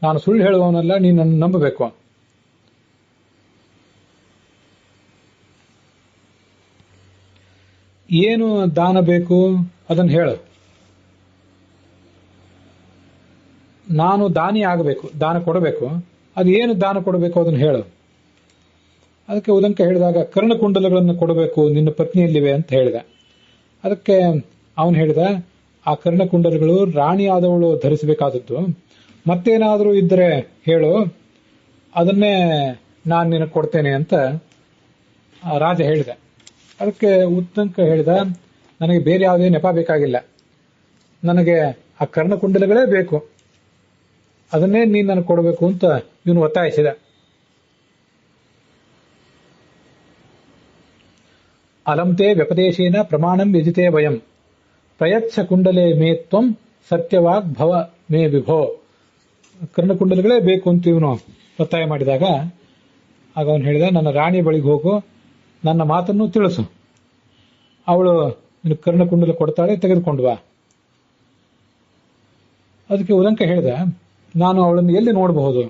ನಾನು ಸುಳ್ಳು ಹೇಳುವವನಲ್ಲ, ನೀನು ನನ್ನ ನಂಬಬೇಕು. ಏನು ದಾನ ಬೇಕು ಅದನ್ನು ಹೇಳು, ನಾನು ದಾನಿ ಆಗಬೇಕು, ದಾನ ಕೊಡಬೇಕು, ಅದು ಏನು ದಾನ ಕೊಡಬೇಕು ಅದನ್ನು ಹೇಳು. ಅದಕ್ಕೆ ಉದಂಕ ಹೇಳಿದಾಗ ಕರ್ಣಕುಂಡಲಗಳನ್ನು ಕೊಡಬೇಕು, ನಿನ್ನ ಪತ್ನಿಯಲ್ಲಿವೆ ಅಂತ ಹೇಳಿದ. ಅದಕ್ಕೆ ಅವನು ಹೇಳಿದ, ಆ ಕರ್ಣಕುಂಡಲಗಳು ರಾಣಿಯಾದವಳು ಧರಿಸಬೇಕಾದದ್ದು, ಮತ್ತೇನಾದರೂ ಇದ್ದರೆ ಹೇಳು, ಅದನ್ನೇ ನಾನು ನಿನಗೆ ಕೊಡ್ತೇನೆ ಅಂತ ರಾಜ ಹೇಳಿದ. ಅದಕ್ಕೆ ಉತ್ತಂಕ ಹೇಳಿದ, ನನಗೆ ಬೇರೆ ಯಾವುದೇ ನೆಪ ಬೇಕಾಗಿಲ್ಲ, ನನಗೆ ಆ ಕರ್ಣಕುಂಡಲಗಳೇ ಬೇಕು, ಅದನ್ನೇ ನೀನು ನನಗೆ ಕೊಡಬೇಕು ಅಂತ ಇವನು ಒತ್ತಾಯಿಸಿದ. ಅಲಂತೆ ವ್ಯಪದೇಶೇನ ಪ್ರಮಾಣಂ ಯಜಿತೆ ವಯಂ ಪ್ರಯಚ್ಛ ಕುಂಡಲೇ ಮೇ ತ್ವಂ ಸತ್ಯವಾಗ್ ಭವ ಮೇ ವಿಭೋ. ಕರ್ಣಕುಂಡಲಗಳೇ ಬೇಕು ಅಂತ ಇವನು ಒತ್ತಾಯ ಮಾಡಿದಾಗ ಆಗ ಅವನು ಹೇಳಿದ, ನನ್ನ ರಾಣಿ ಬಳಿಗೆ ಹೋಗು, ನನ್ನ ಮಾತನ್ನು ತಿಳಿಸು, ಅವಳು ನಿನ್ನ ಕರ್ಣಕುಂಡಲ ಕೊಡ್ತಾಳೆ, ತೆಗೆದುಕೊಂಡು ಬಾ. ಅದಕ್ಕೆ ಉದಂಕ ಹೇಳಿದ, ನಾನು ಅವಳನ್ನು ಎಲ್ಲಿ ನೋಡಬಹುದು,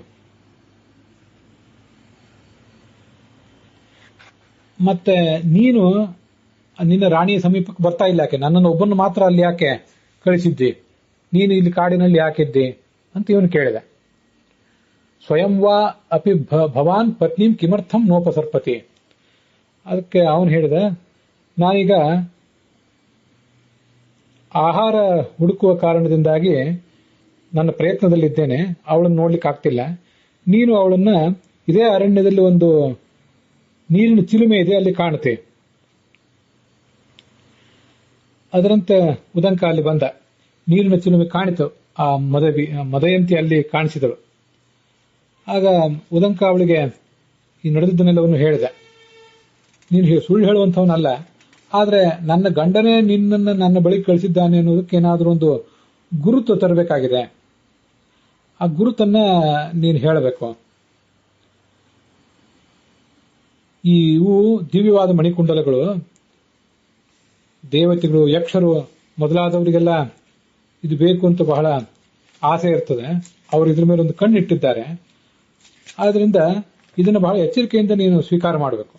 ಮತ್ತೆ ನೀನು ನಿನ್ನ ರಾಣಿಯ ಸಮೀಪಕ್ಕೆ ಬರ್ತಾ ಇಲ್ಲ ಯಾಕೆ, ನನ್ನನ್ನು ಒಬ್ಬನ್ನು ಮಾತ್ರ ಅಲ್ಲಿ ಯಾಕೆ ಕಳಿಸಿದ್ದಿ, ನೀನು ಇಲ್ಲಿ ಕಾಡಿನಲ್ಲಿ ಯಾಕಿದ್ದಿ ಅಂತ ಇವನು ಕೇಳಿದ. ಸ್ವಯಂ ವಾ ಅಪಿ ಭವಾನ್ ಪತ್ನಿಂ ಕಿಮರ್ಥಂ ನೋಪಸರ್ಪತಿ. ಅದಕ್ಕೆ ಅವನು ಹೇಳಿದ, ನಾನೀಗ ಆಹಾರ ಹುಡುಕುವ ಕಾರಣದಿಂದಾಗಿ ನನ್ನ ಪ್ರಯತ್ನದಲ್ಲಿದ್ದೇನೆ, ಅವಳನ್ನು ನೋಡ್ಲಿಕ್ಕೆ ಆಗ್ತಿಲ್ಲ, ನೀನು ಅವಳನ್ನ ಇದೇ ಅರಣ್ಯದಲ್ಲಿ ಒಂದು ನೀರಿನ ಚಿಲುಮೆ ಇದೆ, ಅಲ್ಲಿ ಕಾಣುತ್ತೆ. ಅದರಂತೆ ಉದಂಕ ಅಲ್ಲಿ ಬಂದ, ನೀರಿನ ಚಿಲುಮೆ ಕಾಣಿತು, ಆ ಮದಯಂತಿ ಅಲ್ಲಿ ಕಾಣಿಸಿದಳು. ಆಗ ಉದಂಕ ಅವಳಿಗೆ ಈ ನಡೆದಿದ್ದನ್ನೆಲ್ಲವನ್ನು ಹೇಳಿದ, ನೀನು ಸುಳ್ಳು ಹೇಳುವಂಥವನಲ್ಲ, ಆದ್ರೆ ನನ್ನ ಗಂಡನೇ ನಿನ್ನನ್ನು ನನ್ನ ಬಳಿ ಕಳಿಸಿದ್ದಾನೆ ಅನ್ನೋದಕ್ಕೆ ಏನಾದರೂ ಒಂದು ಗುರುತು ತರಬೇಕಾಗಿದೆ, ಆ ಗುರುತನ್ನ ನೀನು ಹೇಳಬೇಕು. ಇವು ದಿವ್ಯವಾದ ಮಣಿಕುಂಡಲಗಳು, ದೇವತೆಗಳು, ಯಕ್ಷರು ಮೊದಲಾದವರಿಗೆಲ್ಲ ಇದು ಬೇಕು ಅಂತ ಬಹಳ ಆಸೆ ಇರ್ತದೆ, ಅವರು ಇದ್ರ ಮೇಲೆ ಒಂದು ಕಣ್ಣಿಟ್ಟಿದ್ದಾರೆ. ಆದ್ರಿಂದ ಇದನ್ನು ಬಹಳ ಎಚ್ಚರಿಕೆಯಿಂದ ನೀನು ಸ್ವೀಕಾರ ಮಾಡಬೇಕು.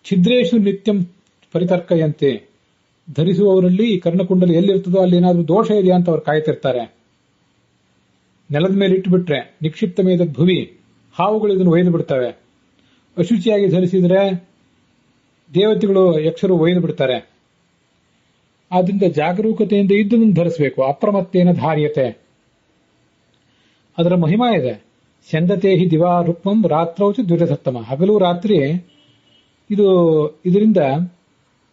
ಛಿದ್ರೇಶು ನಿತ್ಯಂ ಪರಿತರ್ಕಯಂತೆ, ಧರಿಸುವವರಲ್ಲಿ ಈ ಕರ್ಣಕುಂಡಲಿ ಎಲ್ಲಿರ್ತದೋ ಅಲ್ಲಿ ಏನಾದ್ರೂ ದೋಷ ಇದೆಯಾ ಅಂತ ಅವ್ರು ಕಾಯ್ತಿರ್ತಾರೆ. ನೆಲದ ಮೇಲೆ ಇಟ್ಟುಬಿಟ್ರೆ ನಿಕ್ಷಿಪ್ತ ಮೇದ ಭುವಿ, ಹಾವುಗಳು ಇದನ್ನು ಒಯ್ದು ಬಿಡ್ತವೆ. ಅಶುಚಿಯಾಗಿ ಧರಿಸಿದ್ರೆ ದೇವತೆಗಳು, ಯಕ್ಷರು ಒಯ್ದು ಬಿಡ್ತಾರೆ. ಆದ್ರಿಂದ ಜಾಗರೂಕತೆಯಿಂದ ಇದ್ದನ್ನು ಧರಿಸಬೇಕು. ಅಪ್ರಮತ್ತೇನ ಧಾರ್ಯತೆ, ಅದರ ಮಹಿಮಾ ಇದೆ. ಚಂದತೆ ಹಿ ದಿವಾ ರುಕ್ಮಂ ರಾತ್ರೌಚ ದ್ವಿರಸತ್ತಮ, ಹಗಲು ರಾತ್ರಿ ಇದರಿಂದ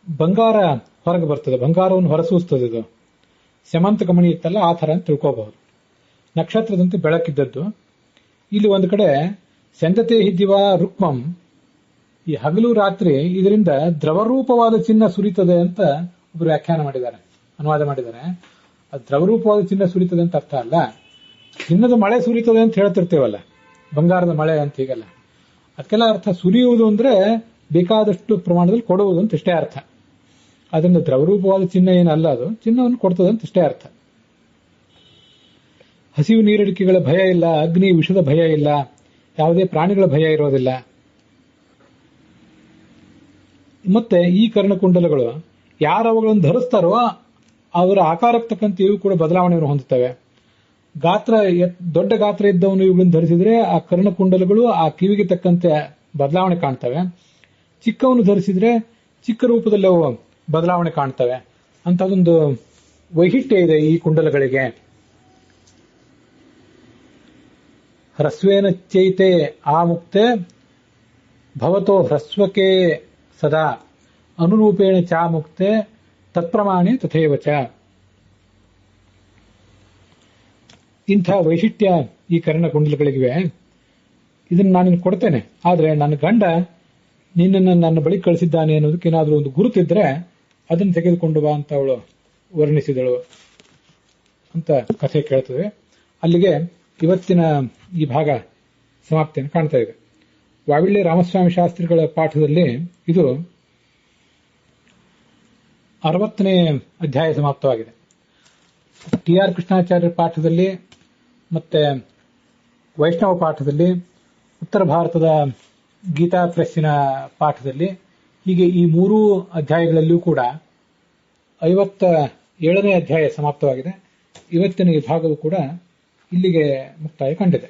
ಬಂಗಾರ ಹೊರಗೆ ಬರ್ತದೆ, ಬಂಗಾರವನ್ನು ಹೊರಸೂಸ್ತದೆ. ಇದು ಸ್ಯಮಂತಕ ಮಣಿ ಇತ್ತಲ್ಲ, ಆ ಥರ ಅಂತ ತಿಳ್ಕೋಬಹುದು. ನಕ್ಷತ್ರದಂತೆ ಬೆಳಕಿದ್ದದ್ದು. ಇಲ್ಲಿ ಒಂದು ಕಡೆ ಸಂದತೆ ಹಿದ್ದಿವ ರುಕ್ಮಂ, ಈ ಹಗಲು ರಾತ್ರಿ ಇದರಿಂದ ದ್ರವರೂಪವಾದ ಚಿನ್ನ ಸುರಿತದೆ ಅಂತ ಒಬ್ರು ವ್ಯಾಖ್ಯಾನ ಮಾಡಿದ್ದಾರೆ, ಅನುವಾದ ಮಾಡಿದ್ದಾರೆ. ಅದು ದ್ರವರೂಪವಾದ ಚಿನ್ನ ಸುರಿತದೆ ಅಂತ ಅರ್ಥ ಅಲ್ಲ, ಚಿನ್ನದ ಮಳೆ ಸುರಿತದೆ ಅಂತ ಹೇಳ್ತಿರ್ತೇವಲ್ಲ, ಬಂಗಾರದ ಮಳೆ ಅಂತ ಹೀಗಲ್ಲ. ಅದಕ್ಕೆಲ್ಲ ಅರ್ಥ ಸುರಿಯುವುದು ಅಂದ್ರೆ ಬೇಕಾದಷ್ಟು ಪ್ರಮಾಣದಲ್ಲಿ ಕೊಡುವುದು ಅಂತ ಇಷ್ಟೇ ಅರ್ಥ. ಅದರಿಂದ ದ್ರವರೂಪವಾದ ಚಿನ್ನ ಏನಲ್ಲ, ಅದು ಚಿನ್ನವನ್ನು ಕೊಡ್ತದೆ ಅಂತ ಇಷ್ಟೇ ಅರ್ಥ. ಹಸಿವು ನೀರಡಿಕೆಗಳ ಭಯ ಇಲ್ಲ, ಅಗ್ನಿ ವಿಷದ ಭಯ ಇಲ್ಲ, ಯಾವುದೇ ಪ್ರಾಣಿಗಳ ಭಯ ಇರೋದಿಲ್ಲ. ಮತ್ತೆ ಈ ಕರ್ಣಕುಂಡಲಗಳು ಯಾರು ಅವುಗಳನ್ನು ಧರಿಸ್ತಾರೋ ಅವರ ಆಕಾರಕ್ಕೆ ತಕ್ಕಂತೆ ಇವು ಕೂಡ ಬದಲಾವಣೆಯನ್ನು ಹೊಂದುತ್ತವೆ. ಗಾತ್ರ ದೊಡ್ಡ ಗಾತ್ರ ಇದ್ದವನು ಇವುಗಳನ್ನು ಧರಿಸಿದ್ರೆ ಆ ಕರ್ಣಕುಂಡಲಗಳು ಆ ಕಿವಿಗೆ ತಕ್ಕಂತೆ ಬದಲಾವಣೆ ಕಾಣ್ತವೆ. ಚಿಕ್ಕವನು ಧರಿಸಿದ್ರೆ ಚಿಕ್ಕ ರೂಪದಲ್ಲಿ ಅವು ಬದಲಾವಣೆ ಕಾಣ್ತವೆ. ಅಂತದೊಂದು ವೈಶಿಷ್ಟ್ಯ ಇದೆ ಈ ಕುಂಡಲಗಳಿಗೆ. ಹ್ರಸ್ವೇನ ಚೈತೆ ಆಮುಕ್ತೆ ಭವತೋ ಹ್ರಸ್ವಕೆ ಸದಾ ಅನುರೂಪೇಣ ಚಾಮುಕ್ತೆ ತತ್ಪ್ರಮಾಣೆ ತಥೇವಚ. ಇಂಥ ವೈಶಿಷ್ಟ್ಯ ಈ ಕರ್ಣಕುಂಡಲಗಳಿವೆ. ಇದನ್ನು ನಾನು ಕೊಡ್ತೇನೆ, ಆದ್ರೆ ನನ್ನ ಗಂಡ ನಿನ್ನನ್ನು ನನ್ನ ಬಳಿ ಕಳಿಸಿದ್ದಾನೆ ಅನ್ನೋದಕ್ಕೆ ಏನಾದರೂ ಒಂದು ಗುರುತಿದ್ರೆ ಅದನ್ನು ತೆಗೆದುಕೊಂಡು ಬಾ ಅಂತ ಅವಳು ವರ್ಣಿಸಿದಳು ಅಂತ ಕಥೆ ಕೇಳ್ತದೆ. ಅಲ್ಲಿಗೆ ಇವತ್ತಿನ ಈ ಭಾಗ ಸಮಾಪ್ತಿಯನ್ನು ಕಾಣ್ತಾ ಇದೆ. ವಾವಿಳ್ಳೆ ರಾಮಸ್ವಾಮಿ ಶಾಸ್ತ್ರಿಗಳ ಪಾಠದಲ್ಲಿ ಇದು 60ನೇ ಅಧ್ಯಾಯ ಸಮಾಪ್ತವಾಗಿದೆ. ಟಿ ಆರ್ ಕೃಷ್ಣಾಚಾರ್ಯ ಪಾಠದಲ್ಲಿ ಮತ್ತೆ ವೈಷ್ಣವ ಪಾಠದಲ್ಲಿ, ಉತ್ತರ ಭಾರತದ ಗೀತಾ ಪ್ರೆಸ್ಸಿನ ಪಾಠದಲ್ಲಿ, ಹೀಗೆ ಈ 3 ಅಧ್ಯಾಯಗಳಲ್ಲಿಯೂ ಕೂಡ 57ನೇ ಅಧ್ಯಾಯ ಸಮಾಪ್ತವಾಗಿದೆ. ಇವತ್ತಿನ ಈ ಭಾಗವು ಕೂಡ ಇಲ್ಲಿಗೆ ಮುಕ್ತಾಯ ಕಂಡಿದೆ.